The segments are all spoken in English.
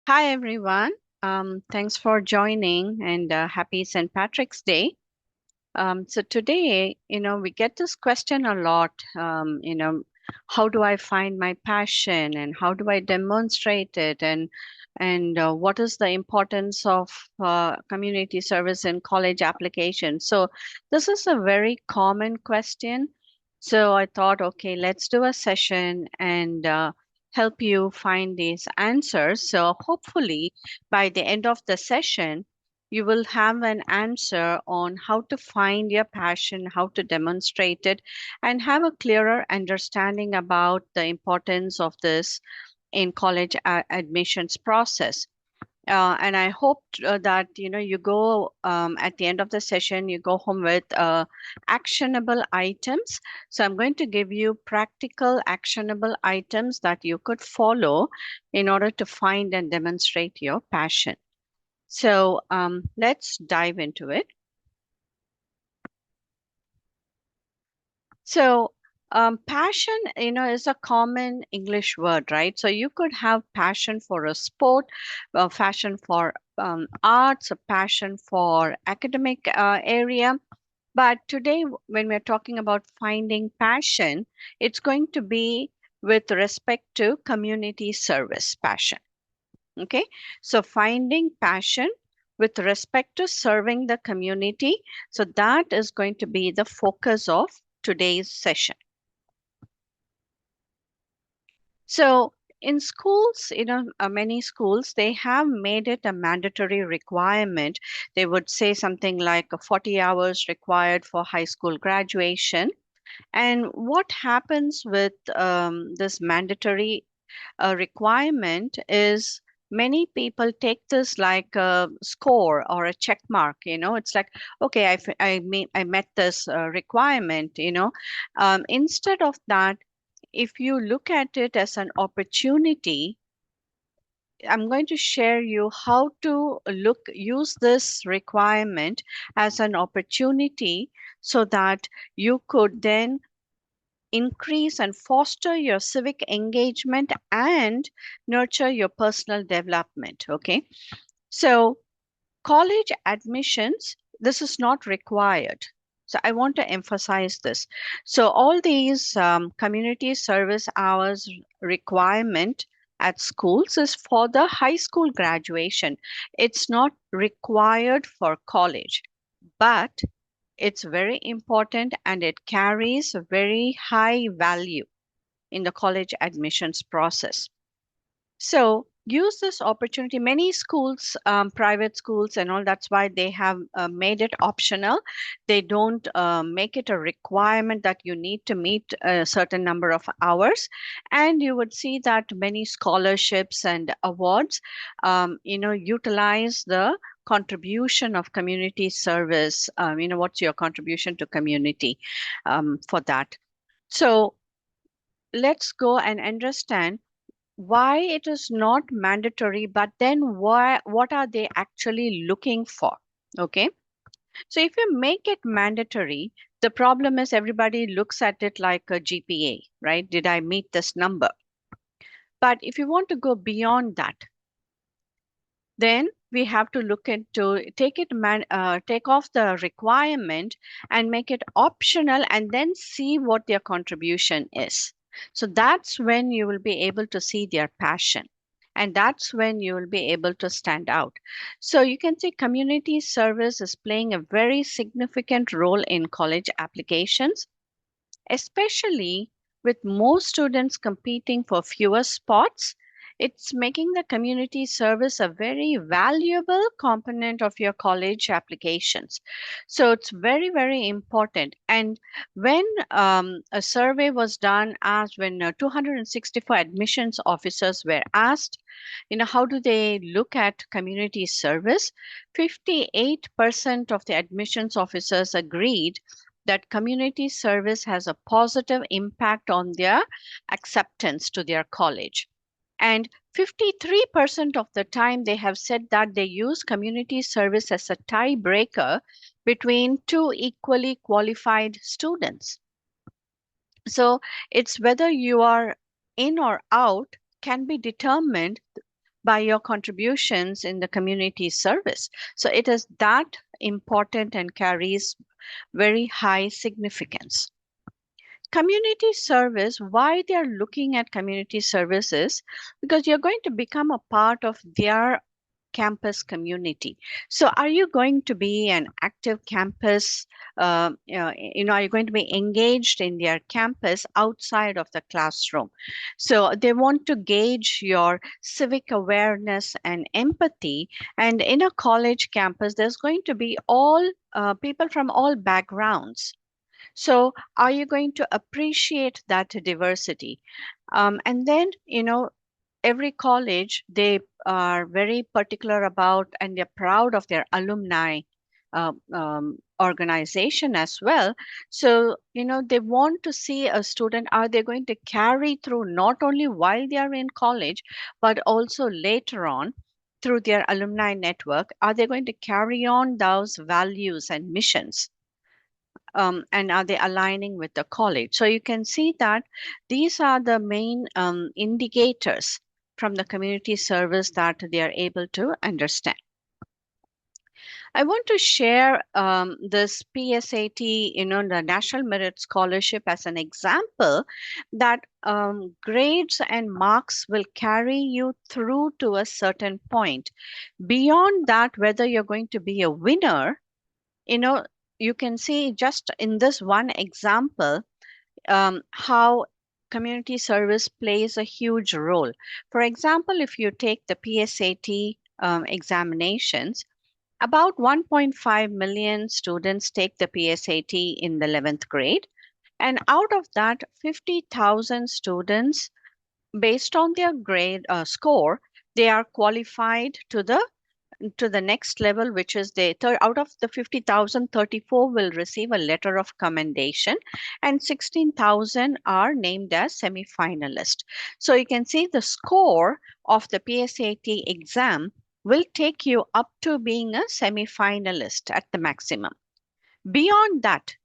Hi, everyone. Thanks for joining and happy St. Patrick's Day. So today, we get this question a lot. How do I find my passion and how do I demonstrate it? And what is the importance of community service in college applications? So this is a very common question. So I thought, okay, let's do a session and help you find these answers. So hopefully by the end of the session, you will have an answer on how to find your passion, how to demonstrate it, and have a clearer understanding about the importance of this in college admissions process. And I hope that you go at the end of the session, you go home with actionable items. So I'm going to give you practical actionable items that you could follow in order to find and demonstrate your passion. So let's dive into it. So passion, is a common English word, right? So you could have passion for a sport, passion for arts, a passion for academic area. But today, when we're talking about finding passion, it's going to be with respect to community service passion. Okay, so finding passion with respect to serving the community. So that is going to be the focus of today's session. So in schools, many schools, they have made it a mandatory requirement. They would say something like 40 hours required for high school graduation. And what happens with this mandatory requirement is many people take this like a score or a check mark. It's like, okay, I met this requirement. Instead of that, if you look at it as an opportunity, I'm going to share you how to use this requirement as an opportunity so that you could then increase and foster your civic engagement and nurture your personal development. Okay. So, college admissions, this is not required. So, I want to emphasize this. So, all these community service hours requirement at schools is for the high school graduation. It's not required for college, but it's very important and it carries a very high value in the college admissions process. So use this opportunity. Many schools, private schools, and all that's why they have made it optional. They don't make it a requirement that you need to meet a certain number of hours. And you would see that many scholarships and awards, utilize the contribution of community service. What's your contribution to community for that? So let's go and understand why it is not mandatory, but then what are they actually looking for? Okay. So if you make it mandatory, the problem is everybody looks at it like a GPA, right? Did I meet this number? But if you want to go beyond that, then we have to look into take off the requirement and make it optional and then see what their contribution is. So that's when you will be able to see their passion, and that's when you will be able to stand out. So you can see community service is playing a very significant role in college applications, especially with more students competing for fewer spots. It's making the community service a very valuable component of your college applications. So it's very, very important. And when a survey was done, as when 264 admissions officers were asked, how do they look at community service? 58% of the admissions officers agreed that community service has a positive impact on their acceptance to their college. And 53% of the time, they have said that they use community service as a tiebreaker between two equally qualified students. So it's whether you are in or out can be determined by your contributions in the community service. So it is that important and carries very high significance. Community service, why they are looking at community services, because you're going to become a part of their campus community. So are you going to be an active campus, are you going to be engaged in their campus outside of the classroom? So they want to gauge your civic awareness and empathy. And in a college campus, there's going to be all people from all backgrounds. So, are you going to appreciate that diversity? And then, every college, they are very particular about and they're proud of their alumni organization as well. So, they want to see a student, are they going to carry through not only while they are in college, but also later on through their alumni network? Are they going to carry on those values and missions? And are they aligning with the college? So you can see that these are the main indicators from the community service that they are able to understand. I want to share this PSAT, the National Merit Scholarship, as an example that grades and marks will carry you through to a certain point. Beyond that, whether you're going to be a winner, you know, you can see just in this one example how community service plays a huge role. For example, if you take the PSAT examinations, about 1.5 million students take the PSAT in the 11th grade. And out of that, 50,000 students, based on their grade score, they are qualified to the next level, which is out of the 50,000, 34 will receive a letter of commendation, and 16,000 are named as semi-finalist. So you can see the score of the PSAT exam will take you up to being a semi-finalist at the maximum. Beyond that,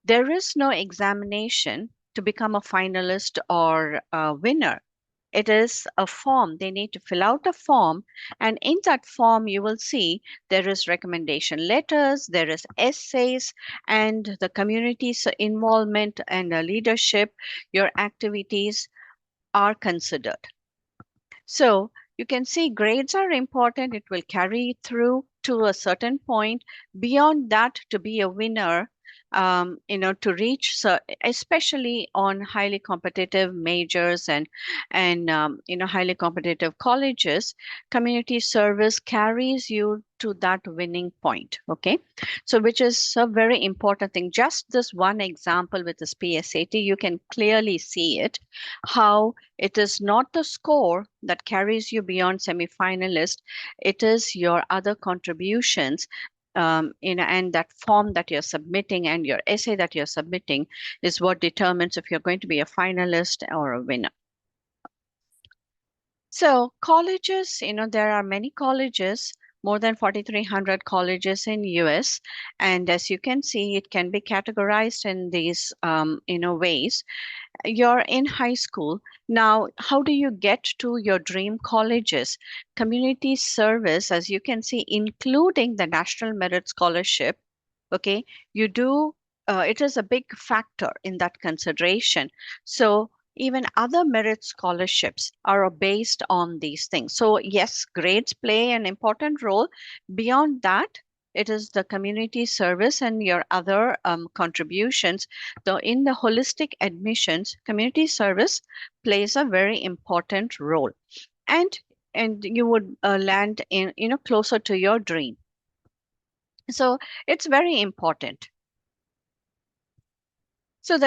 there is no examination to become a finalist or a winner. It is a form. They need to fill out a form. And in that form, you will see there is recommendation letters, there is essays, and the community's involvement and leadership, your activities are considered. So you can see grades are important. It will carry through to a certain point. Beyond that, to be a winner, to reach, so especially on highly competitive majors and highly competitive colleges, community service carries you to that winning point. Okay, so which is a very important thing. Just this one example with this PSAT, you can clearly see it, how it is not the score that carries you beyond semi-finalist. It is your other contributions, and that form that you're submitting and your essay that you're submitting is what determines if you're going to be a finalist or a winner. So colleges, there are many colleges, more than 4,300 colleges in US. And as you can see, it can be categorized in these, ways. You're in high school. Now, how do you get to your dream colleges? Community service, as you can see, including the National Merit Scholarship, okay, it is a big factor in that consideration. So even other merit scholarships are based on these things. So yes, grades play an important role. Beyond that, it is the community service and your other contributions. Though in the holistic admissions, community service plays a very important role, and you would land in closer to your dream. So it's very important. So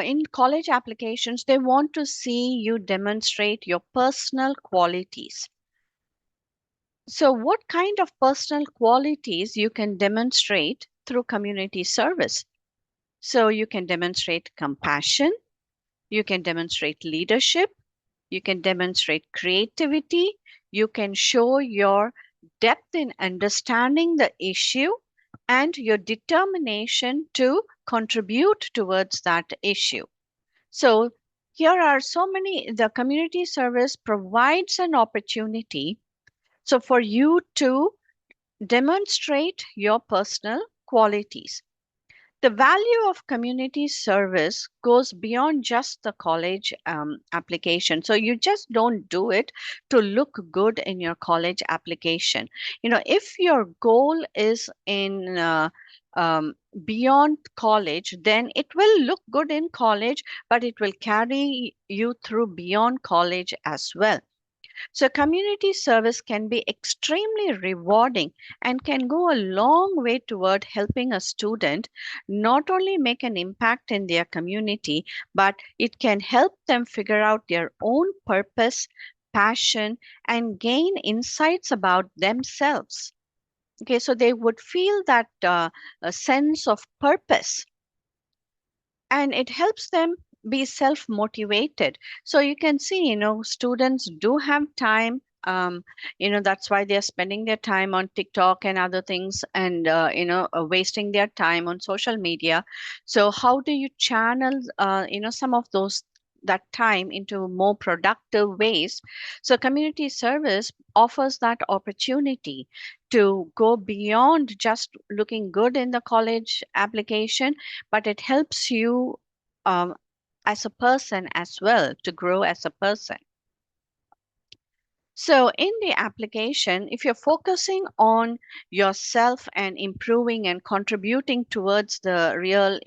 in college applications, they want to see you demonstrate your personal qualities. So what kind of personal qualities you can demonstrate through community service? So you can demonstrate compassion, you can demonstrate leadership, you can demonstrate creativity, you can show your depth in understanding the issue and your determination to contribute towards that issue. So here are so many, the community service provides an opportunity. So for you to demonstrate your personal qualities. The value of community service goes beyond just the college application. So you just don't do it to look good in your college application. If your goal is in um, beyond college, then it will look good in college, but it will carry you through beyond college as well. So, community service can be extremely rewarding and can go a long way toward helping a student not only make an impact in their community, but it can help them figure out their own purpose, passion, and gain insights about themselves. Okay, so they would feel that a sense of purpose, and it helps them be self motivated. So you can see, students do have time. That's why they're spending their time on TikTok and other things, and wasting their time on social media. So how do you channel some of those, that time, into more productive ways? So community service offers that opportunity to go beyond just looking good in the college application, but it helps you um, as a person as well, to grow as a person. So, in the application, if you're focusing on yourself and improving and contributing towards the real,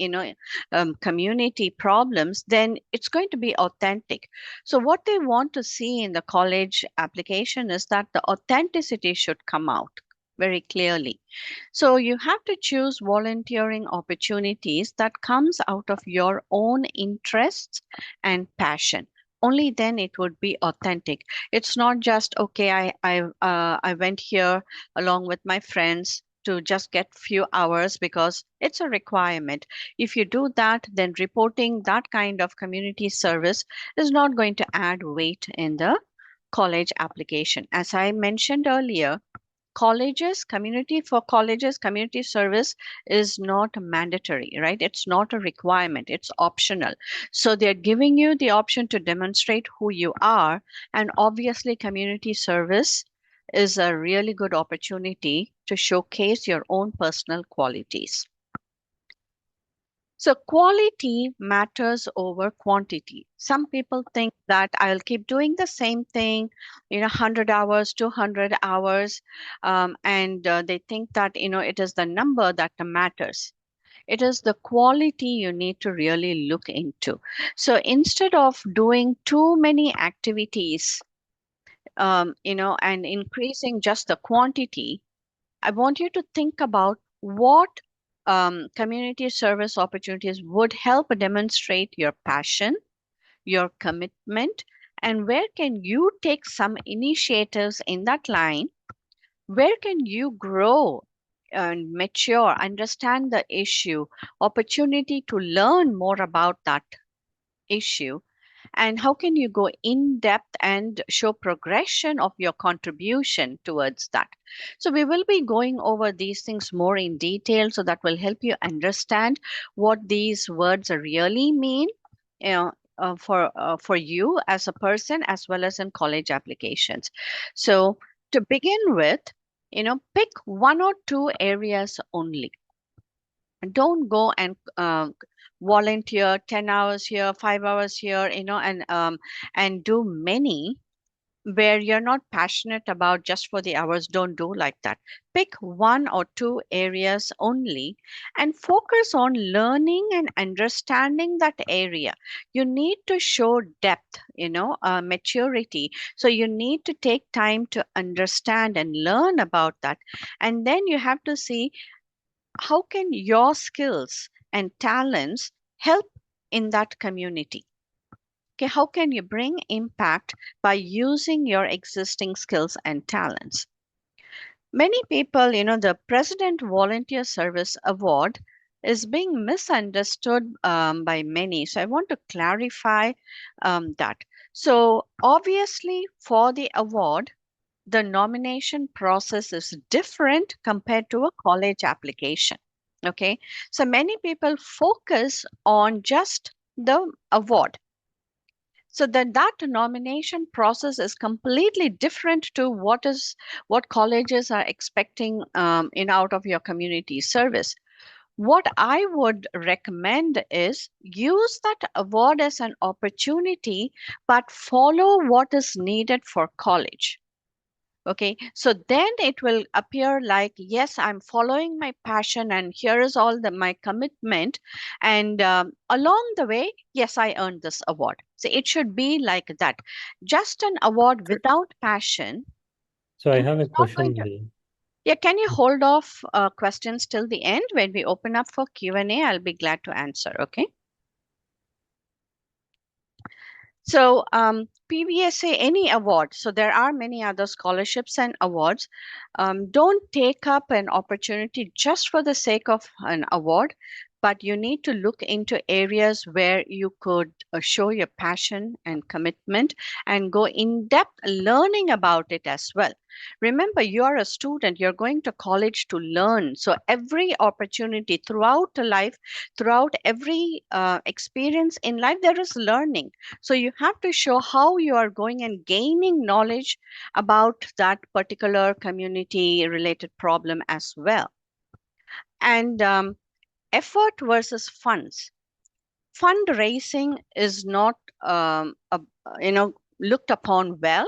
community problems, then it's going to be authentic. So, what they want to see in the college application is that the authenticity should come out very clearly. So you have to choose volunteering opportunities that comes out of your own interests and passion. Only then it would be authentic. It's not just, okay, I went here along with my friends to just get few hours because it's a requirement. If you do that, then reporting that kind of community service is not going to add weight in the college application. As I mentioned earlier, colleges, community service is not mandatory, right? It's not a requirement, it's optional. So they're giving you the option to demonstrate who you are, and obviously community service is a really good opportunity to showcase your own personal qualities. So quality matters over quantity. Some people think that I'll keep doing the same thing, 100 hours, 200 hours, and they think that, it is the number that matters. It is the quality you need to really look into. So instead of doing too many activities, and increasing just the quantity, I want you to think about what community service opportunities would help demonstrate your passion, your commitment, and where can you take some initiatives in that line? Where can you grow and mature, understand the issue, opportunity to learn more about that issue, and how can you go in depth and show progression of your contribution towards that? So we will be going over these things more in detail, so that will help you understand what these words really mean, for you as a person, as well as in college applications. So to begin with, pick one or two areas only. Don't go and volunteer 10 hours here, 5 hours here, and do many where you're not passionate about just for the hours. Don't do like that. Pick one or two areas only and focus on learning and understanding that area. You need to show depth, maturity. So you need to take time to understand and learn about that. And then you have to see, how can your skills and talents help in that community? Okay, how can you bring impact by using your existing skills and talents? Many people, the President Volunteer Service Award is being misunderstood by many. So I want to clarify that. So obviously, for the award, the nomination process is different compared to a college application. Okay, so many people focus on just the award. So that nomination process is completely different to what colleges are expecting out of your community service. What I would recommend is use that award as an opportunity, but follow what is needed for college. Okay, so then it will appear like, yes, I'm following my passion, and here is all my commitment. And along the way, yes, I earned this award. So it should be like that. Just an award without passion, So I it's have a not going question to. there. Yeah, can you hold off questions till the end? When we open up for Q&A, I'll be glad to answer. Okay. So, PBSA, any award, so there are many other scholarships and awards. Don't take up an opportunity just for the sake of an award, but you need to look into areas where you could show your passion and commitment and go in depth learning about it as well. Remember, you're a student, you're going to college to learn. So, every opportunity throughout the life, throughout every experience in life, there is learning. So you have to show how you are going and gaining knowledge about that particular community related problem as well. And effort versus funds. Fundraising is not looked upon well.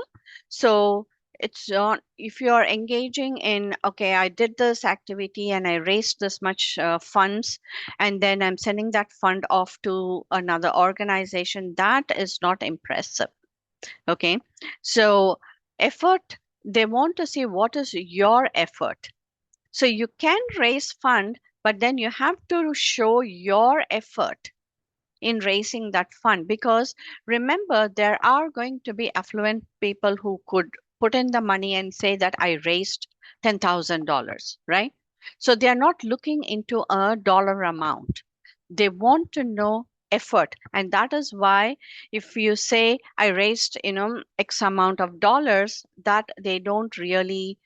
So it's not, if you're engaging in, okay, I did this activity and I raised this much funds, and then I'm sending that fund off to another organization, that is not impressive. Okay, so effort, they want to see what is your effort. So you can raise fund, but then you have to show your effort in raising that fund, because remember, there are going to be affluent people who could put in the money and say that I raised $10,000, right? So they are not looking into a dollar amount, they want to know effort. And that is why if you say I raised x amount of dollars, that they don't really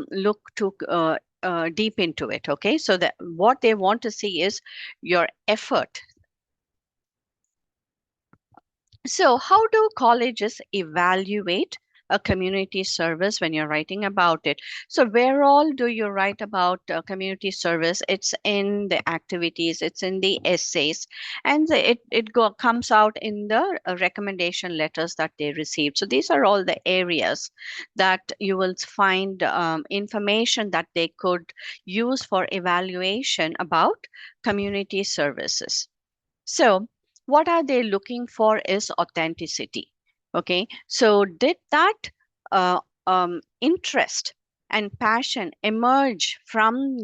look to deep into it. Okay, so that what they want to see is your effort. So, how do colleges evaluate a community service when you're writing about it? So, where all do you write about community service? It's in the activities, it's in the essays, and comes out in the recommendation letters that they received. So, these are all the areas that you will find information that they could use for evaluation about community services. So, what are they looking for is authenticity. Okay, so did that interest and passion emerge from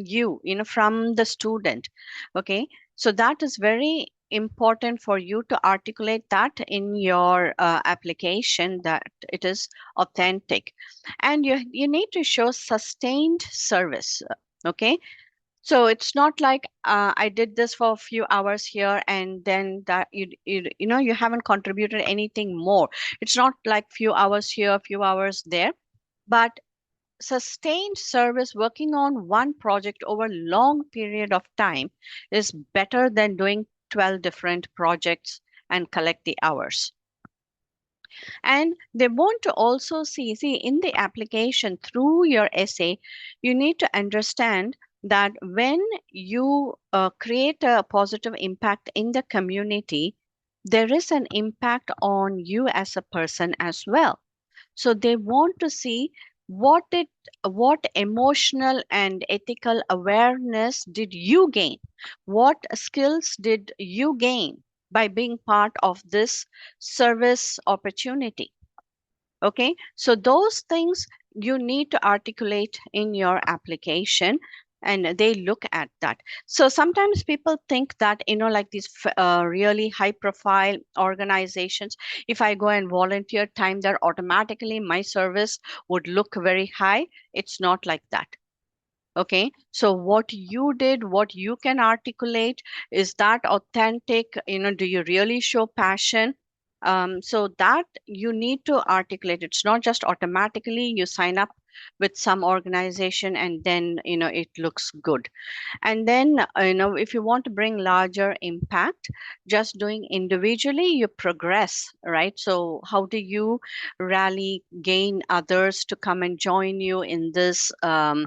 from the student? Okay, so that is very important for you to articulate that in your application, that it is authentic. And you need to show sustained service. Okay, so it's not like I did this for a few hours here and then that you haven't contributed anything more. It's not like few hours here, few hours there, but sustained service working on one project over a long period of time is better than doing 12 different projects and collect the hours. And they want to also see in the application through your essay, you need to understand that when you create a positive impact in the community, there is an impact on you as a person as well. So they want to see what it what emotional and ethical awareness did you gain, what skills did you gain by being part of this service opportunity. Okay, so those things you need to articulate in your application, and they look at that. So sometimes people think that, like these really high profile organizations, if I go and volunteer time there, automatically my service would look very high. It's not like that. Okay, so what you did, what you can articulate, is that authentic? Do you really show passion? So that you need to articulate. It's not just automatically you sign up with some organization, and then it looks good. And then if you want to bring larger impact, just doing individually, you progress, right? So how do you rally, gain others to come and join you in this line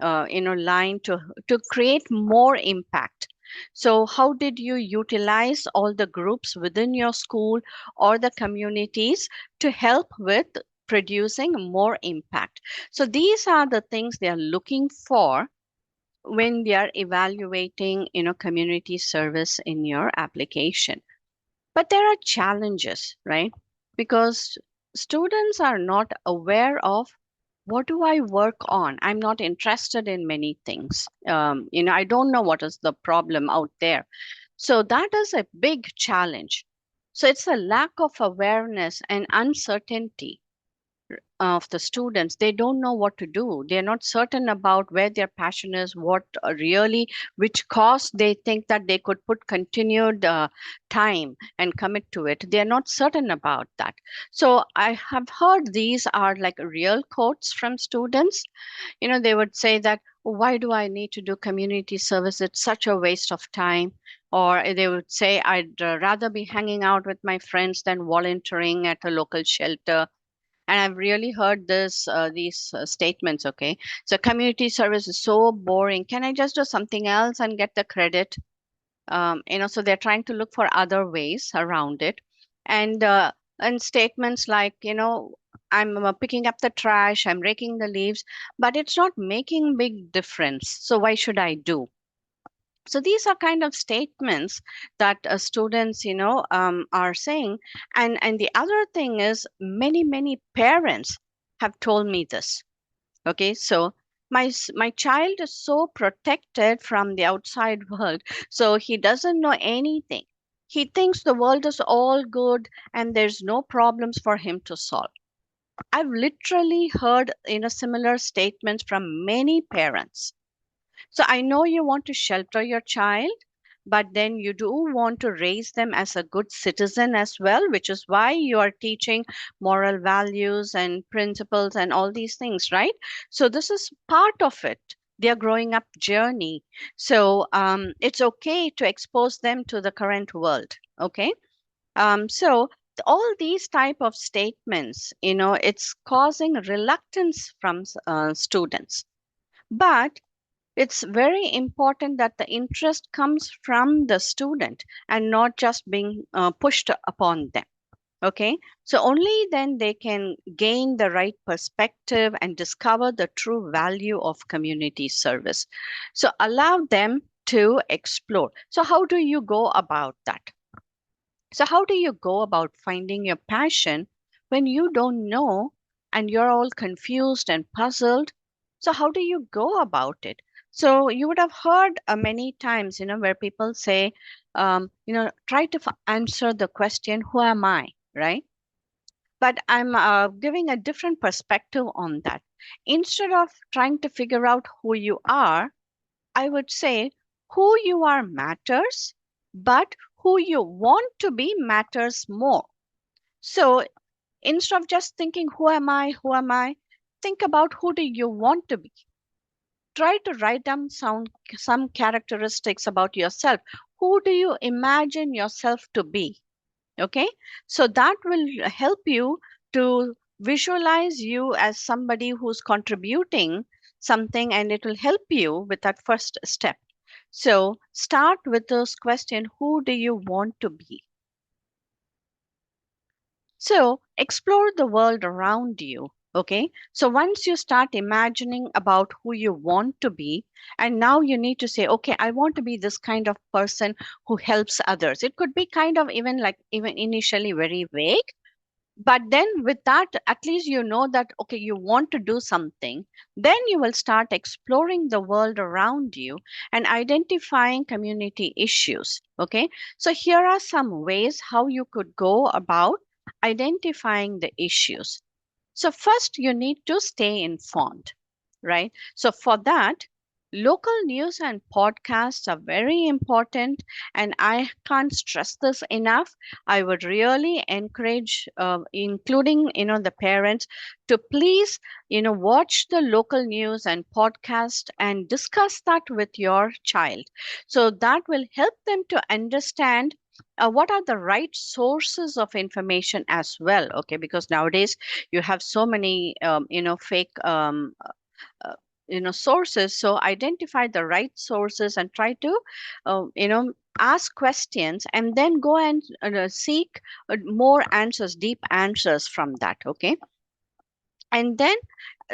to create more impact? So how did you utilize all the groups within your school or the communities to help with producing more impact? So these are the things they are looking for when they are evaluating community service in your application. But there are challenges, right? Because students are not aware of what do I work on. I'm not interested in many things. I don't know what is the problem out there. So that is a big challenge. So it's a lack of awareness and uncertainty of the students. They don't know what to do. They're not certain about where their passion is, what really, which cause they think that they could put continued time and commit to it. They're not certain about that. So I have heard these are like real quotes from students. They would say that, why do I need to do community service? It's such a waste of time. Or they would say, I'd rather be hanging out with my friends than volunteering at a local shelter. And I've really heard these statements. Okay, so community service is so boring. Can I just do something else and get the credit? So they're trying to look for other ways around it. And statements like, I'm picking up the trash, I'm raking the leaves, but it's not making big difference. So why should I do? So these are kind of statements that students are saying. And the other thing is, many parents have told me this. Okay, so my child is so protected from the outside world, so he doesn't know anything. He thinks the world is all good and there's no problems for him to solve. I've literally heard similar statements from many parents. So I know you want to shelter your child, but then you do want to raise them as a good citizen as well, which is why you are teaching moral values and principles and all these things, right? So this is part of it. Their growing up journey. So it's okay to expose them to the current world. Okay. So all these type of statements, it's causing reluctance from students. But it's very important that the interest comes from the student and not just being pushed upon them. Okay, so only then they can gain the right perspective and discover the true value of community service. So allow them to explore. So how do you go about that? So how do you go about finding your passion when you don't know and you're all confused and puzzled? So how do you go about it? So you would have heard many times, where people say, try to answer the question, who am I? Right? But I'm giving a different perspective on that. Instead of trying to figure out who you are, I would say who you are matters, but who you want to be matters more. So instead of just thinking, who am I, think about who do you want to be. Try to write down some characteristics about yourself. Who do you imagine yourself to be? Okay, so that will help you to visualize you as somebody who's contributing something, and it will help you with that first step. So start with this question, who do you want to be? So explore the world around you. Okay, so once you start imagining about who you want to be, and now you need to say, okay, I want to be this kind of person who helps others. It could be kind of even initially very vague, but then with that, at least you know that, okay, you want to do something. Then you will start exploring the world around you and identifying community issues. Okay, so here are some ways how you could go about identifying the issues. So first, you need to stay informed, right? So for that, Local news and podcasts are very important, and I can't stress this enough. I would really encourage, including the parents, to please watch the local news and podcast and discuss that with your child. So that will help them to understand what are the right sources of information as well. Okay, because nowadays you have so many fake uh, sources. So identify the right sources and try to ask questions, and then go and seek more answers, deep answers from that. Okay, and then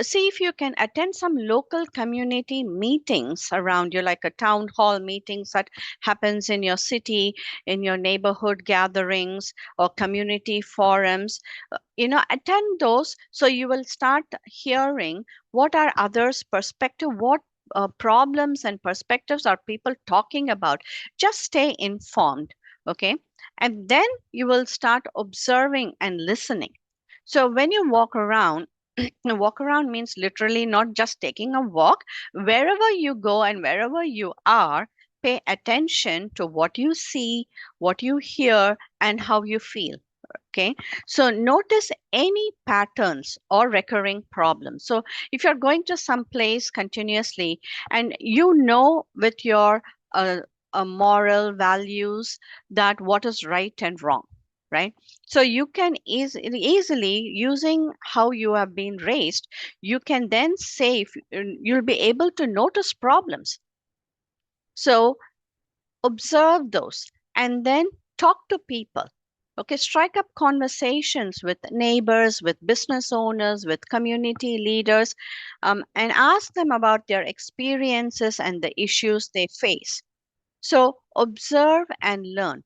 see if you can attend some local community meetings around you, like a town hall meetings that happens in your city, in your neighborhood gatherings or community forums. Attend those, so you will start hearing what are others perspective, what problems and perspectives are people talking about. Just stay informed. Okay, and then you will start observing and listening. So when you walk around, walk around means literally not just taking a walk. Wherever you go and wherever you are, pay attention to what you see, what you hear, and how you feel. Okay, so notice any patterns or recurring problems. So if you're going to some place continuously, and with your uh, moral values that what is right and wrong, right? So you can easily, using how you have been raised, you can then say, you'll be able to notice problems. So observe those, and then talk to people. Okay, strike up conversations with neighbors, with business owners, with community leaders, and ask them about their experiences and the issues they face. So observe and learn.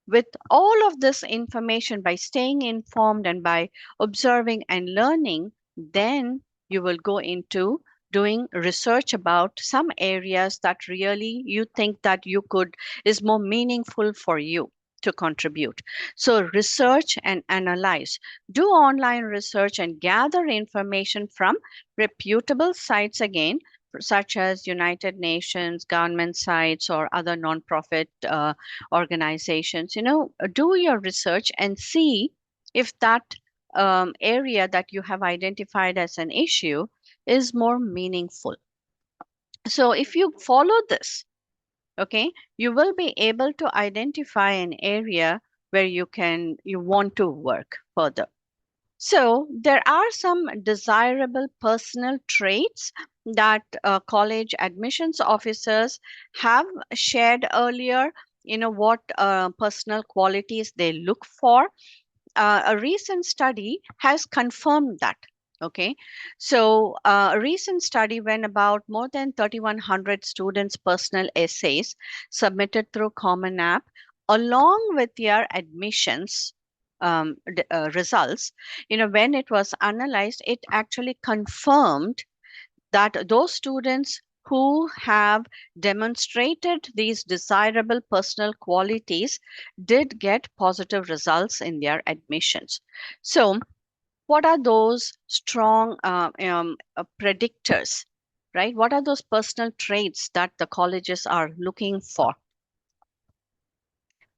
With all of this information, by staying informed and by observing and learning, then you will go into doing research about some areas that really you think that you could is more meaningful for you to contribute. So research and analyze. Do online research and gather information from reputable sites, again, such as United Nations, government sites, or other nonprofit organizations. Do your research and see if that area that you have identified as an issue is more meaningful. So if you follow this, okay, you will be able to identify an area where you want to work further. So there are some desirable personal traits that college admissions officers have shared earlier. What personal qualities they look for. A recent study has confirmed that. Okay, so a recent study, when about more than 3,100 students' personal essays submitted through Common App, along with their admissions results, when it was analyzed, it actually confirmed that those students who have demonstrated these desirable personal qualities did get positive results in their admissions. So, what are those strong predictors, right? What are those personal traits that the colleges are looking for?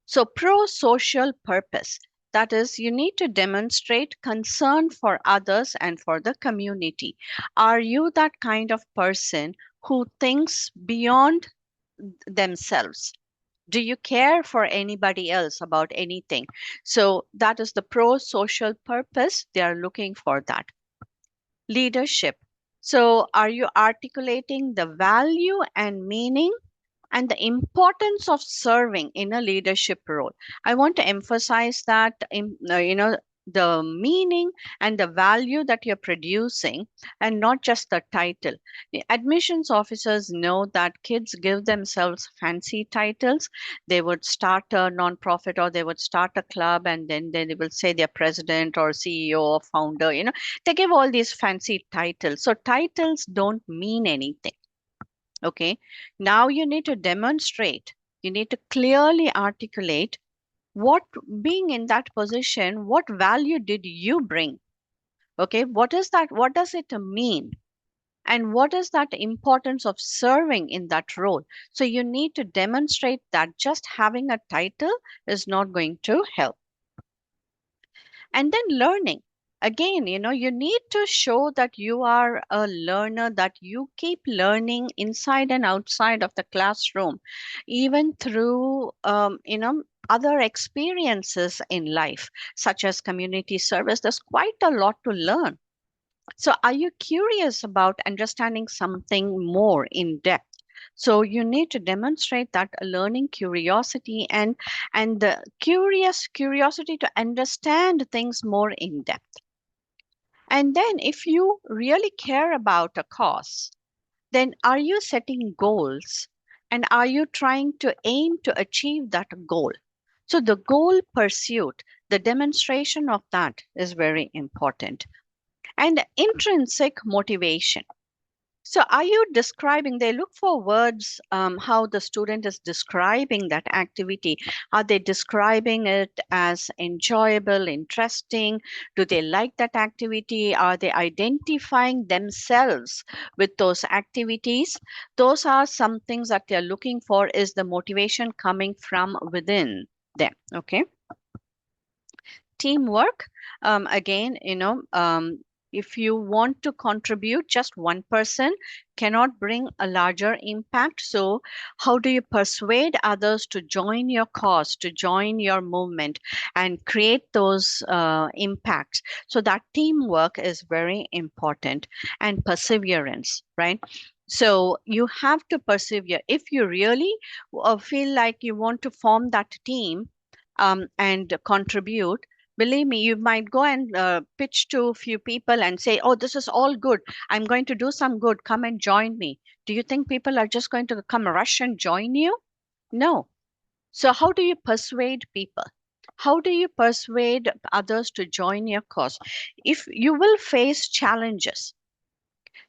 So, pro social purpose. That is, you need to demonstrate concern for others and for the community. Are you that kind of person who thinks beyond themselves? Do you care for anybody else about anything? So, that is the pro social purpose. They are looking for that. Leadership. So, are you articulating the value and meaning and the importance of serving in a leadership role? I want to emphasize that the meaning and the value that you're producing, and not just the title. The admissions officers know that kids give themselves fancy titles. They would start a nonprofit, or they would start a club, and then they will say they're president or CEO or founder. They give all these fancy titles. So titles don't mean anything. Okay. Now you need to demonstrate, you need to clearly articulate what, being in that position, what value did you bring? Okay. What is that? What does it mean? And what is that importance of serving in that role? So you need to demonstrate that just having a title is not going to help. And then learning. Again, you need to show that you are a learner, that you keep learning inside and outside of the classroom, even through, other experiences in life, such as community service. There's quite a lot to learn. So, are you curious about understanding something more in depth? So you need to demonstrate that learning curiosity and the curiosity to understand things more in depth. And then if you really care about a cause, then are you setting goals and are you trying to aim to achieve that goal? So the goal pursuit, the demonstration of that is very important. And intrinsic motivation. So, are you describing? They look for words, how the student is describing that activity. Are they describing it as enjoyable, interesting? Do they like that activity? Are they identifying themselves with those activities? Those are some things that they're looking for. Is the motivation coming from within them? Okay. Teamwork, again, if you want to contribute, just one person cannot bring a larger impact. So how do you persuade others to join your cause, to join your movement and create those impacts? So that teamwork is very important, and perseverance, right? So you have to persevere. If you really feel like you want to form that team, and contribute, believe me, you might go and pitch to a few people and say, oh, this is all good, I'm going to do some good, come and join me. Do you think people are just going to come rush and join you? No. So how do you persuade people? How do you persuade others to join your cause? If you will face challenges,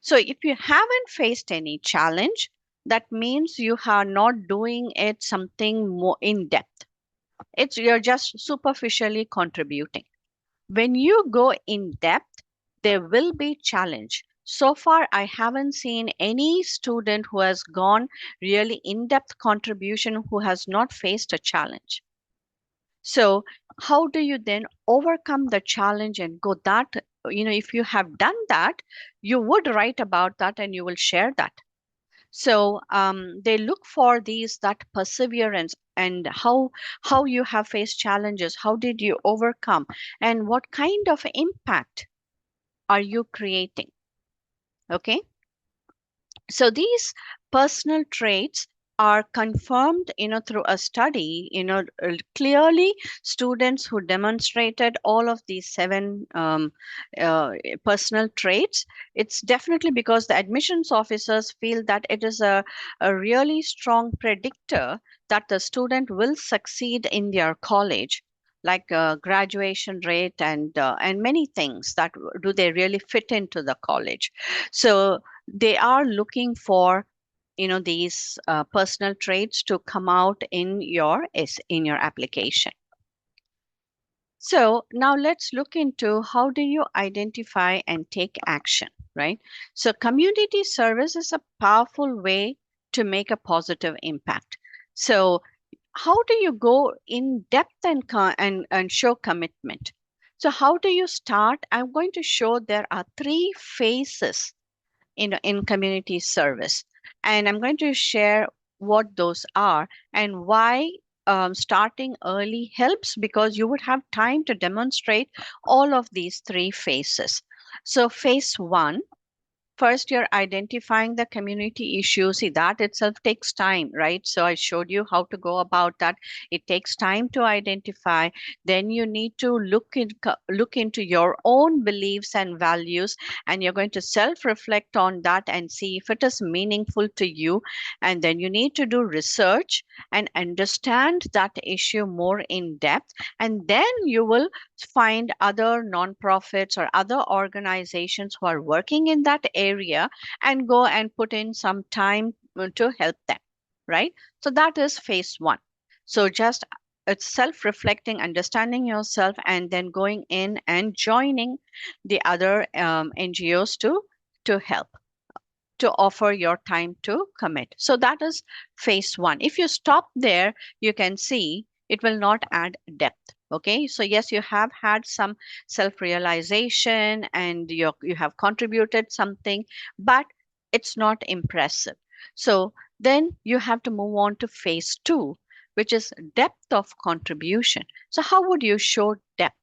so if you haven't faced any challenge, that means you are not doing it something more in depth. It's you're just superficially contributing. When you go in depth, there will be challenge. So far, I haven't seen any student who has gone really in depth contribution who has not faced a challenge. So, how do you then overcome the challenge and go that? If you have done that, you would write about that and you will share that. So they look for these that perseverance and how you have faced challenges, how did you overcome, and what kind of impact are you creating? Okay, so these personal traits are confirmed through a study. Clearly students who demonstrated all of these seven uh, personal traits, it's definitely because the admissions officers feel that it is a really strong predictor that the student will succeed in their college, like graduation rate and many things that do they really fit into the college. So they are looking for these personal traits to come out in your application. So now let's look into how do you identify and take action, right? So community service is a powerful way to make a positive impact. So how do you go in depth and show commitment? So how do you start? I'm going to show there are three phases in community service. And I'm going to share what those are and why starting early helps, because you would have time to demonstrate all of these three phases. So, phase one. First, you're identifying the community issue. See, that itself takes time, right? So I showed you how to go about that. It takes time to identify. Then you need to look into your own beliefs and values, and you're going to self-reflect on that and see if it is meaningful to you. And then you need to do research and understand that issue more in depth. And then you will find other nonprofits or other organizations who are working in that area and go and put in some time to help them, right? So that is phase one. So just it's self-reflecting, understanding yourself, and then going in and joining the other NGOs to help. to offer your time to commit. So that is phase one. If you stop there, you can see it will not add depth. Okay, so yes, you have had some self realization and you have contributed something, but it's not impressive. So then you have to move on to phase two, which is depth of contribution. So, how would you show depth?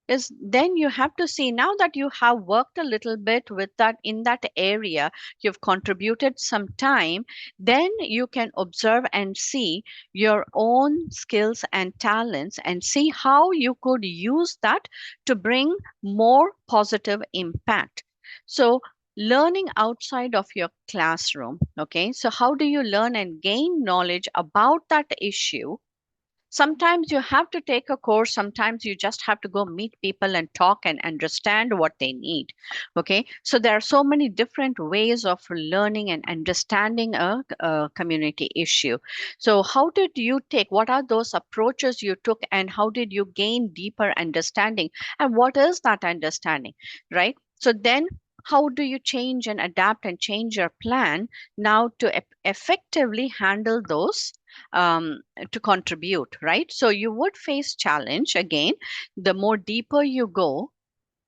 Is then you have to see, now that you have worked a little bit with that in that area, you've contributed some time, then you can observe and see your own skills and talents and see how you could use that to bring more positive impact. So learning outside of your classroom, okay, so how do you learn and gain knowledge about that issue? Sometimes you have to take a course, sometimes you just have to go meet people and talk and understand what they need. Okay, so there are so many different ways of learning and understanding a community issue. So how did you take, what are those approaches you took, and how did you gain deeper understanding, and what is that understanding, right? So then how do you change and adapt and change your plan now to effectively handle those, to contribute, right? So you would face challenge again. The more deeper you go,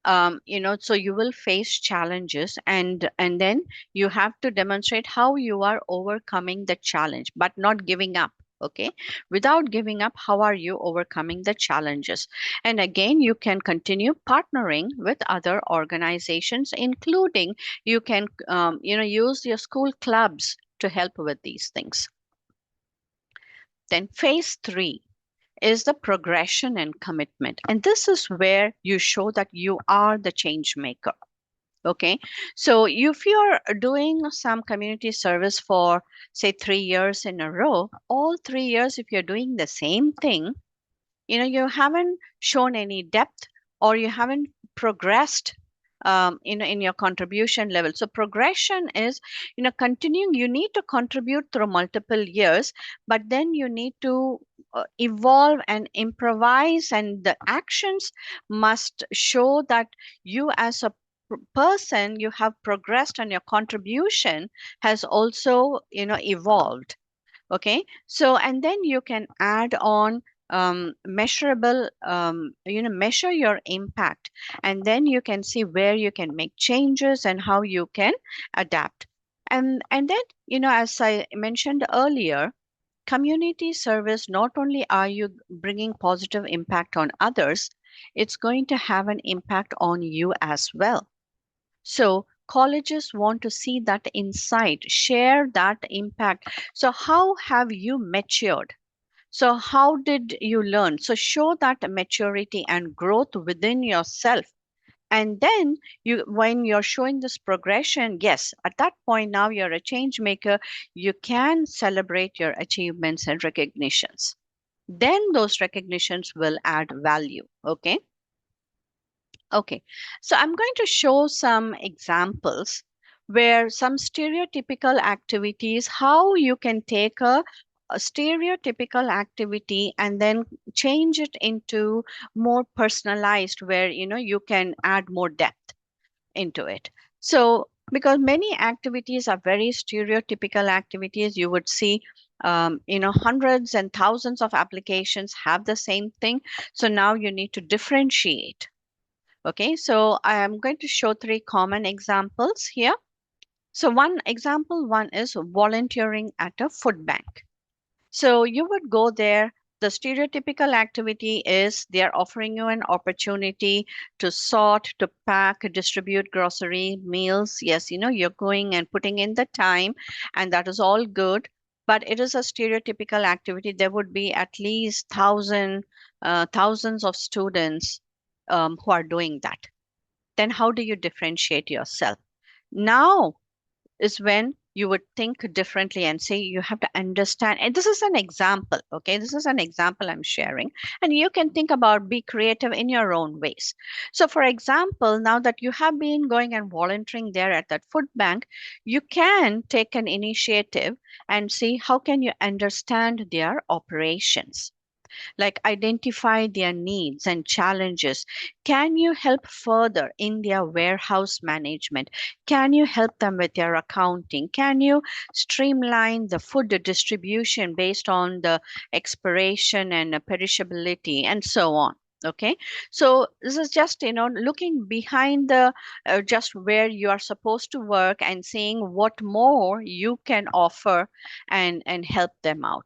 so you will face challenges, and then you have to demonstrate how you are overcoming the challenge, but not giving up. Okay, without giving up, how are you overcoming the challenges? And again, you can continue partnering with other organizations, including you can use your school clubs to help with these things. Then phase three is the progression and commitment. And this is where you show that you are the change maker. Okay. So if you're doing some community service for, say, 3 years in a row, all 3 years, if you're doing the same thing, you haven't shown any depth, or you haven't progressed in your contribution level. So progression is continuing. You need to contribute through multiple years, but then you need to evolve and improvise, and the actions must show that you as a person, you have progressed, and your contribution has also evolved. Okay, so and then you can add on measurable, measure your impact, and then you can see where you can make changes and how you can adapt. And then, as I mentioned earlier, community service, not only are you bringing positive impact on others, it's going to have an impact on you as well. So colleges want to see that insight, share that impact. So how have you matured? So how did you learn? So show that maturity and growth within yourself. And then when you're showing this progression, yes, at that point now you're a change maker. You can celebrate your achievements and recognitions. Then those recognitions will add value. Okay. Okay, so I'm going to show some examples where some stereotypical activities, how you can take a stereotypical activity and then change it into more personalized, where you can add more depth into it. So because many activities are very stereotypical activities, you would see hundreds and thousands of applications have the same thing. So now you need to differentiate. Okay, so I am going to show three common examples here. So one is volunteering at a food bank. So you would go there. The stereotypical activity is they are offering you an opportunity to sort, to pack, distribute grocery meals. Yes, you're going and putting in the time, and that is all good. But it is a stereotypical activity. There would be at least thousands of students who are doing that. Then how do you differentiate yourself? Now is when you would think differently and say you have to understand. And this is an example, okay? This is an example I'm sharing. And you can think about, be creative in your own ways. So, for example, now that you have been going and volunteering there at that food bank, you can take an initiative and see how can you understand their operations. Like identify their needs and challenges. Can you help further in their warehouse management? Can you help them with their accounting? Can you streamline the food distribution based on the expiration and perishability and so on? Okay, so this is just, looking behind the just where you are supposed to work and seeing what more you can offer and help them out.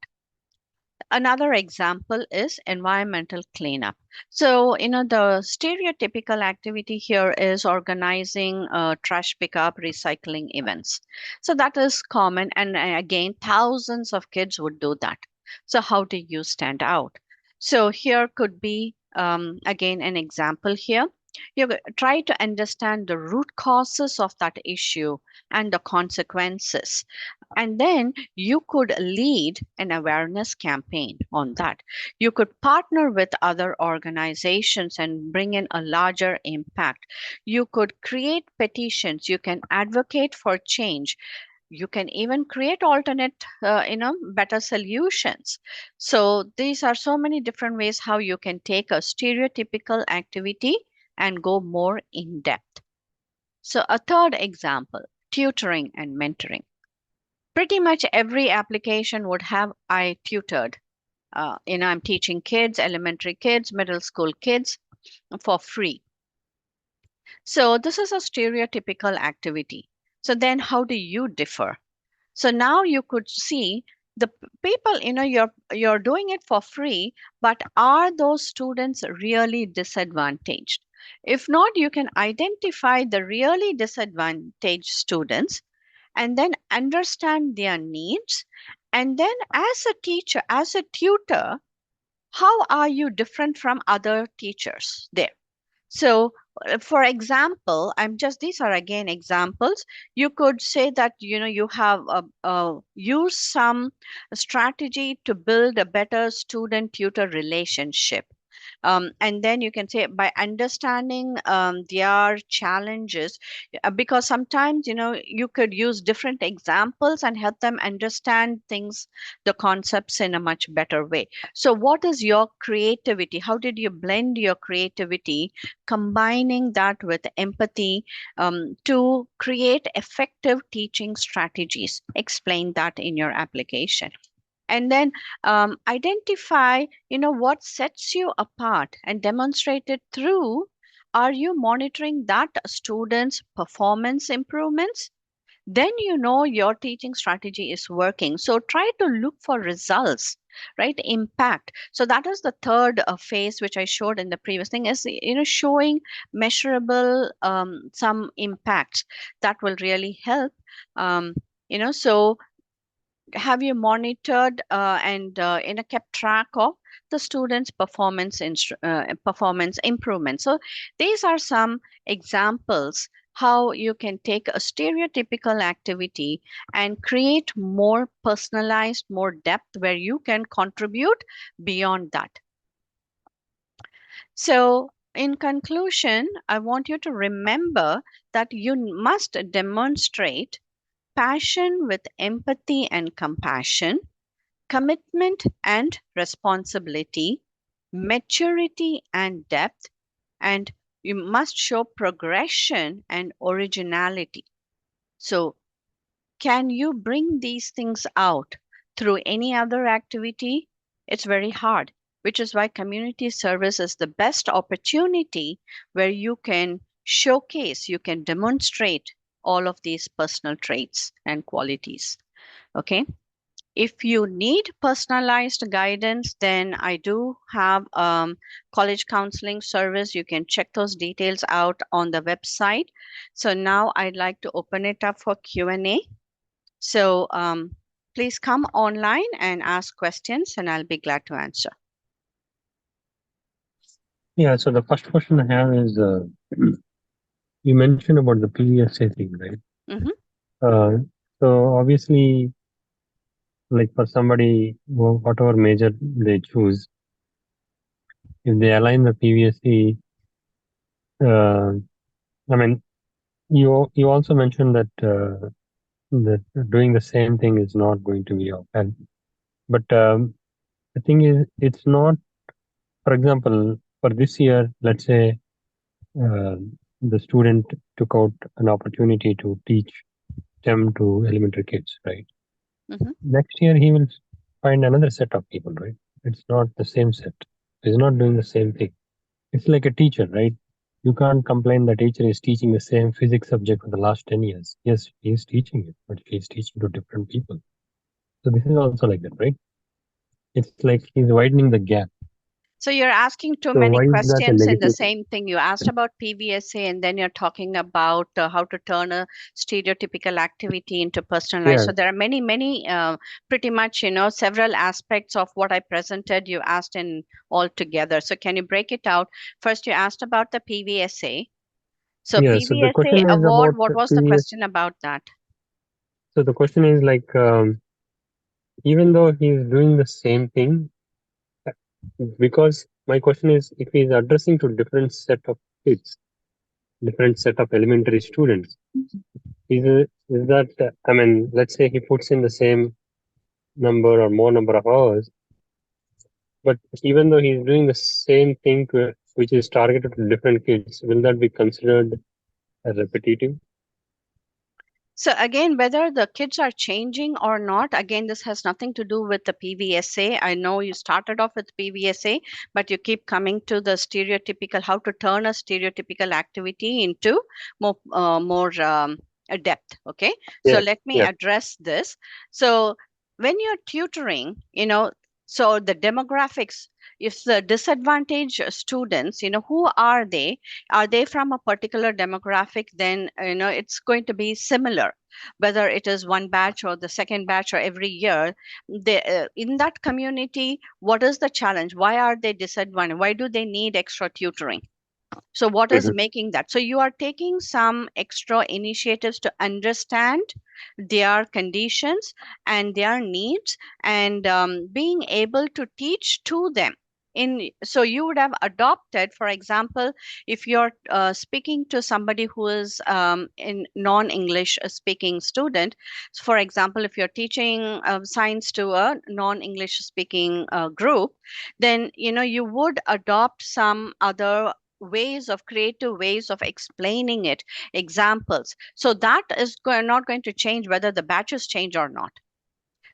Another example is environmental cleanup. So, the stereotypical activity here is organizing trash pickup, recycling events. So, that is common. And again, thousands of kids would do that. So, how do you stand out? So, here could be, again, an example here. You try to understand the root causes of that issue and the consequences, and then you could lead an awareness campaign on that. You could partner with other organizations and bring in a larger impact. You could create petitions. You can advocate for change. You can even create alternate, better solutions. So these are so many different ways how you can take a stereotypical activity and go more in depth. So a third example, tutoring and mentoring. Pretty much every application would have I tutored. I'm teaching kids, elementary kids, middle school kids for free. So this is a stereotypical activity. So then how do you differ? So now you could see the people, you're doing it for free, but are those students really disadvantaged? If not, you can identify the really disadvantaged students and then understand their needs. And then, as a teacher, as a tutor, how are you different from other teachers there? So, for example, these are again examples. You could say that, you have used some strategy to build a better student tutor relationship. And then you can say by understanding their challenges, because sometimes, you could use different examples and help them understand things, the concepts in a much better way. So, what is your creativity? How did you blend your creativity, combining that with empathy, to create effective teaching strategies? Explain that in your application. And then identify, what sets you apart and demonstrate it through, are you monitoring that students performance improvements? Then you know your teaching strategy is working. So try to look for results, right? Impact. So that is the third phase which I showed in the previous thing, is, showing measurable, some impacts that will really help. So have you monitored and kept track of the students performance improvement? So these are some examples how you can take a stereotypical activity and create more personalized, more depth, where you can contribute beyond that. So in conclusion, I want you to remember that you must demonstrate passion with empathy and compassion, commitment and responsibility, maturity and depth, and you must show progression and originality. So, can you bring these things out through any other activity? It's very hard, which is why community service is the best opportunity where you can showcase, you can demonstrate all of these personal traits and qualities. Okay. If you need personalized guidance, then I do have college counseling service. You can check those details out on the website. So now I'd like to open it up for Q&A. So please come online and ask questions, and I'll be glad to answer. Yeah, so the first question I have is you mentioned about the PVSA thing, right? Mm-hmm. So obviously, like for somebody, whatever major they choose, if they align the PVSA, I mean, you also mentioned that that doing the same thing is not going to be of help. But the thing is, it's not, for example, for this year, let's say the student took out an opportunity to teach STEM to elementary kids, right? Mhm. Next year, he will find another set of people, right? It's not the same set. He's not doing the same thing. It's like a teacher, right? You can't complain the teacher is teaching the same physics subject for the last 10 years. Yes, he is teaching it, but he's teaching to different people. So this is also like that, right? It's like he's widening the gap. So you're asking too So many why is that a questions in the negative? same thing. You asked about PVSA, and then you're talking about how to turn a stereotypical activity into personalized. Yeah, So there are many, many, pretty much, several aspects of what I presented. You asked in all together. So can you break it out? First, you asked about the PVSA. So yeah. So the PVSA question is award, about what the was the previous. question about that? So the question is like, even though he's doing the same thing, uh, because my question is, if he's addressing to different set of kids, different set of elementary students, is that, I mean, let's say he puts in the same number or more number of hours, but even though he's doing the same thing to, which is targeted to different kids, will that be considered as repetitive? So again, whether the kids are changing or not, again, this has nothing to do with the PVSA. I know you started off with PVSA, but you keep coming to the stereotypical, how to turn a stereotypical activity into more a depth. Okay. So Yeah, let me yeah. address this. So when you're tutoring, so the demographics, if the disadvantaged students, who are they? Are they from a particular demographic? Then it's going to be similar, whether it is one batch or the second batch or every year. In that community, what is the challenge? Why are they disadvantaged? Why do they need extra tutoring? So what is Mhm. making that? So you are taking some extra initiatives to understand their conditions and their needs, and being able to teach to them. So you would have adopted, for example, if you're speaking to somebody who is in non-English speaking student. So for example, if you're teaching science to a non-English speaking group, then you would adopt some other creative ways of explaining it, examples. So that is not going to change whether the batches change or not.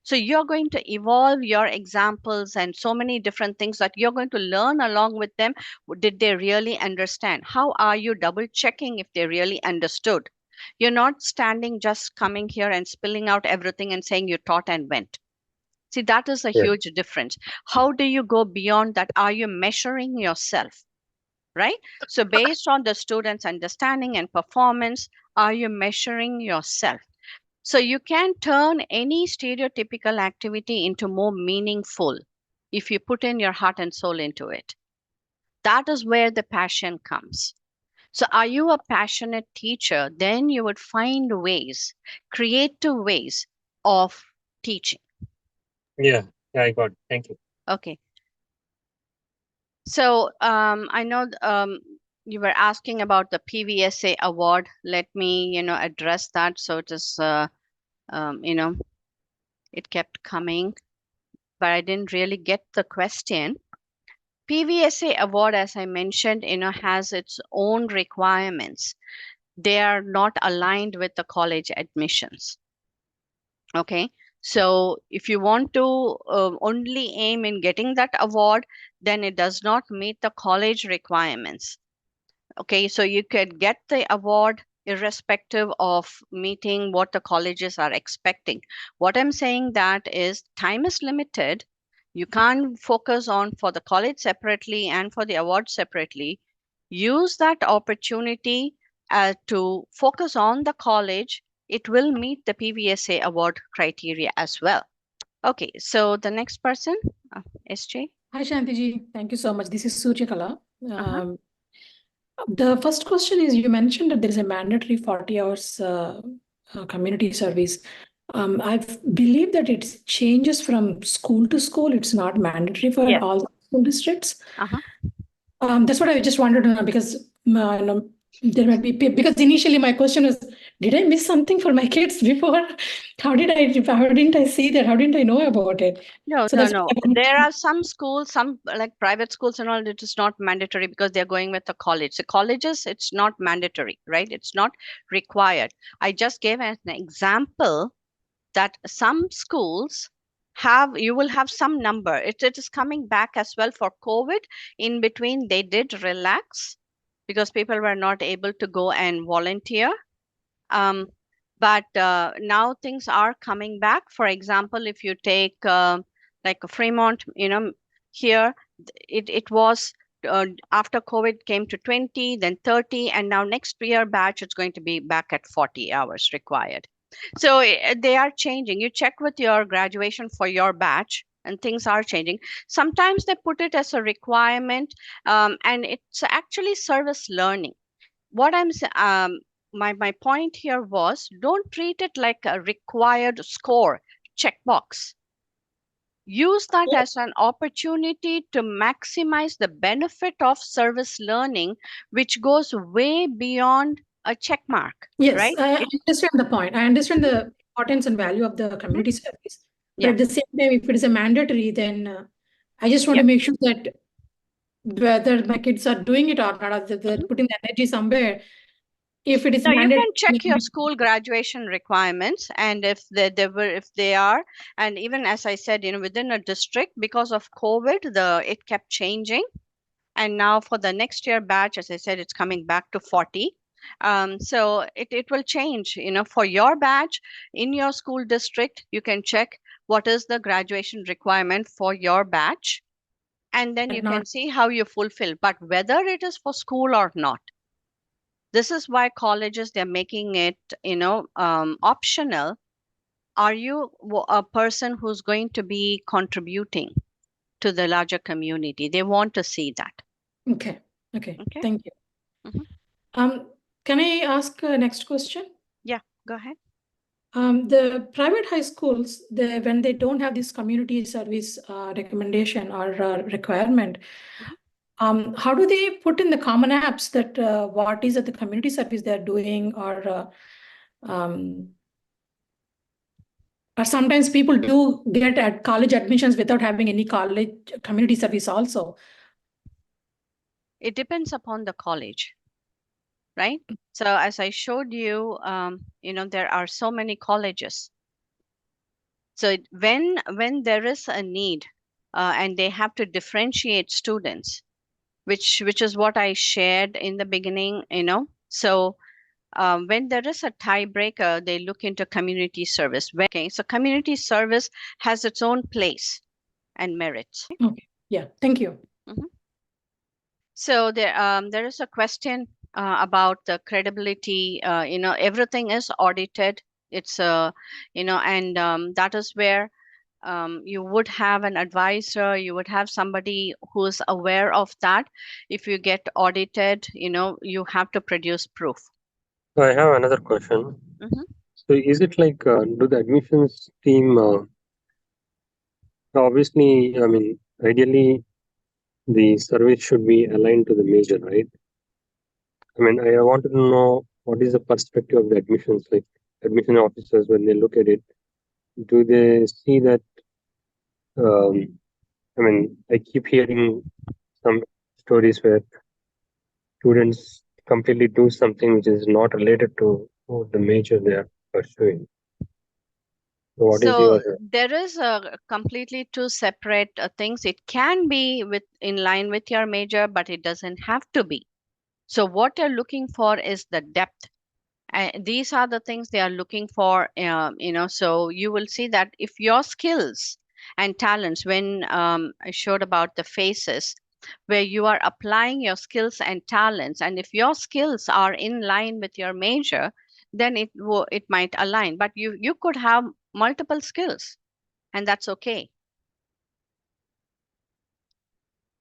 So you're going to evolve your examples and so many different things that you're going to learn along with them. Did they really understand? How are you double checking if they really understood? You're not standing just coming here and spilling out everything and saying you taught and went. See, that is a Yeah, huge difference. How do you go beyond that? Are you measuring yourself? Right? So, based on the student's understanding and performance, are you measuring yourself? So, you can turn any stereotypical activity into more meaningful if you put in your heart and soul into it. That is where the passion comes. So, are you a passionate teacher? Then you would find ways, creative ways of teaching. yeah, yeah. I got it. Thank you. Okay. So I know you were asking about the PVSA award. Let me, address that. So it is, um, you know, it kept coming, but I didn't really get the question. PVSA award, as I mentioned, has its own requirements. They are not aligned with the college admissions. Okay. So if you want to only aim in getting that award, then it does not meet the college requirements. Okay, so you could get the award irrespective of meeting what the colleges are expecting. What I'm saying that is time is limited. You can't focus on for the college separately and for the award separately. Use that opportunity to focus on the college. It will meet the PVSA award criteria as well. Okay, so the next person, SJ. Hi, Shantiji. Thank you so much. This is Suryakala. Uh-huh. The first question is, you mentioned that there is a mandatory 40 hours community service. I believe that it changes from school to school. It's not mandatory for Yes. all school districts. Uh-huh. That's what I just wanted to know, because there might be, because initially my question was did I miss something for my kids before? How didn't I see that? How didn't I know about it? No, So no, that's no. what I wanted There to- are some schools, some like private schools and all, it is not mandatory because they're going with the college. The colleges, it's not mandatory, right? It's not required. I just gave an example that some schools you will have some number. It is coming back as well for COVID. In between, they did relax because people were not able to go and volunteer. But now things are coming back. For example, if you take like Fremont, here it was after COVID came to 20, then 30, and now next year batch it's going to be back at 40 hours required. So they are changing. You check with your graduation for your batch, and things are changing. Sometimes they put it as a requirement, and it's actually service learning. What my point here was, don't treat it like a required score checkbox. Use that as an opportunity to maximize the benefit of service learning, which goes way beyond a check mark. Yes, right? I understand the point. I understand the importance and value of the community service. But Yeah. at the same time, if it is a mandatory, then I just want to make sure that whether my kids are doing it or not, or they're putting the energy somewhere. If it is No, you mandatory, can check your school graduation requirements, and if they are, and even as I said, within a district, because of COVID, it kept changing, and now for the next year batch, as I said, it's coming back to 40. So it will change. For your batch in your school district, you can check what is the graduation requirement for your batch, and then you can see how you fulfill. But whether it is for school or not, this is why colleges, they're making it optional. Are you a person who's going to be contributing to the larger community? They want to see that. Okay. Thank you. Mhm. Can I ask a next question? Yeah, go ahead. The private high schools, when they don't have this community service recommendation or requirement, how do they put in the common apps that what is the community service they're doing, or sometimes people do get at college admissions without having any college community service also? It depends upon the college, right? So as I showed you, there are so many colleges. So when there is a need, and they have to differentiate students, which is what I shared in the beginning, So when there is a tiebreaker, they look into community service. Okay, so community service has its own place and merits. Okay. Yeah. Thank you. So there is a question about the credibility. Everything is audited. It's and that is where you would have an advisor. You would have somebody who is aware of that. If you get audited, you have to produce proof. So I have another question. So is it like, do the admissions team, obviously, I mean, ideally, the service should be aligned to the major, right? I mean, I wanted to know what is the perspective of the admissions, like admission officers, when they look at it, do they see that, I mean, I keep hearing some stories where students completely do something which is not related to the major they are pursuing. So what is your? There is a completely two separate things. It can be in line with your major, but it doesn't have to be. So what you're looking for is the depth. These are the things they are looking for. So you will see that if your skills and talents, when I showed about the phases, where you are applying your skills and talents, and if your skills are in line with your major, then it might align. But you could have multiple skills, and that's okay.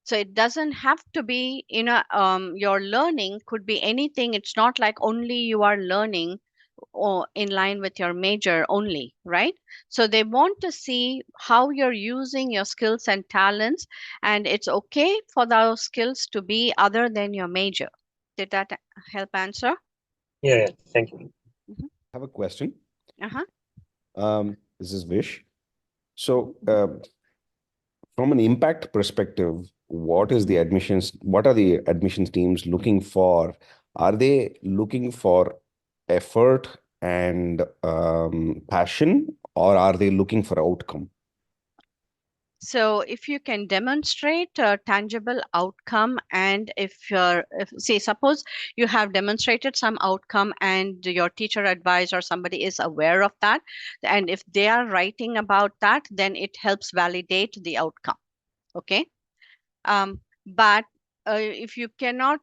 So it doesn't have to be, your learning could be anything. It's not like only you are learning or in line with your major only, right? So they want to see how you're using your skills and talents, and it's okay for those skills to be other than your major. Did that help answer? Yeah, thank you. have a question. Uh-huh. This is Vish. So, from an impact perspective, what are the admissions teams looking for? Are they looking for effort and passion, or are they looking for outcome? So if you can demonstrate a tangible outcome, and if say suppose you have demonstrated some outcome and your teacher advisor or somebody is aware of that, and if they are writing about that, then it helps validate the outcome. Okay. But if you cannot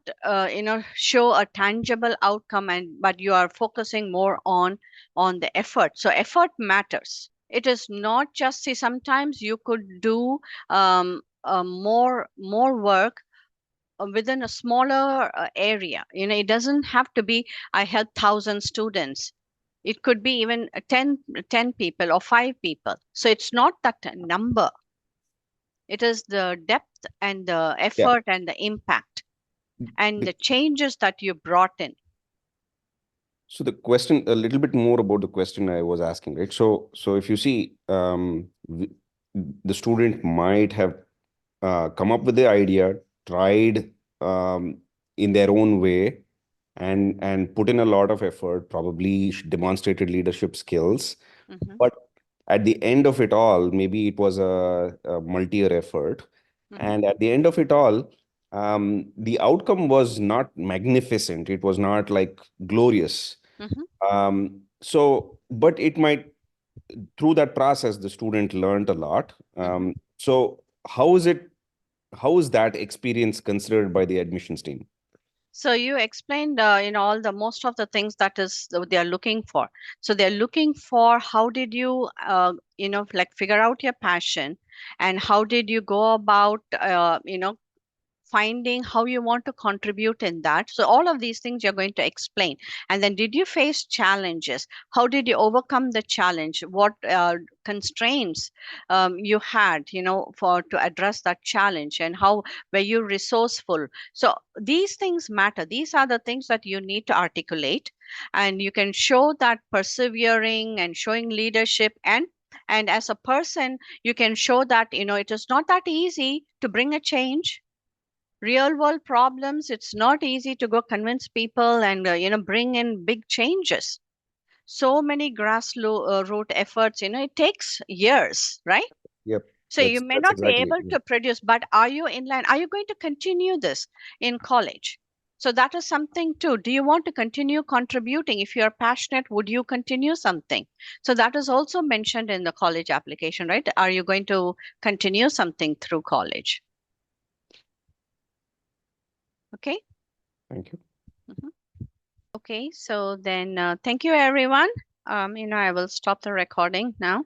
show a tangible outcome, but you are focusing more on the effort, so effort matters. It is not just, see, sometimes you could do more work within a smaller area. It doesn't have to be I help 1,000 students. It could be even 10 people or 5 people. So it's not that number. It is the depth and the effort and the impact and the changes that you brought in. So the question, a little bit more about the question I was asking, right? So if you see, the student might have come up with the idea, tried in their own way, and put in a lot of effort, probably demonstrated leadership skills. Mhm, But at the end of it all, maybe it was a multi-year effort. mhm, And at the end of it all, the outcome was not magnificent. It was not like glorious. mhm, But it might, through that process, the student learned a lot. mhm. So how is that experience considered by the admissions team? So you explained, all the most of the things that is they are looking for. So they're looking for how did you, like figure out your passion, and how did you go about, finding how you want to contribute in that. So all of these things you're going to explain. And then, did you face challenges? How did you overcome the challenge? What constraints you had, for to address that challenge, and how were you resourceful? So these things matter. These are the things that you need to articulate, and you can show that persevering and showing leadership, and as a person you can show that it is not that easy to bring a change. Real world problems, it's not easy to go convince people and bring in big changes. So many root efforts, it takes years, right? Yep, So you may that's not be exactly it. able to produce, but are you in line? Are you going to continue this in college? So that is something too. Do you want to continue contributing? If you're passionate, would you continue something? So that is also mentioned in the college application, right? Are you going to continue something through college? Okay. Thank you. Mhm. Okay, so then thank you everyone. I will stop the recording now.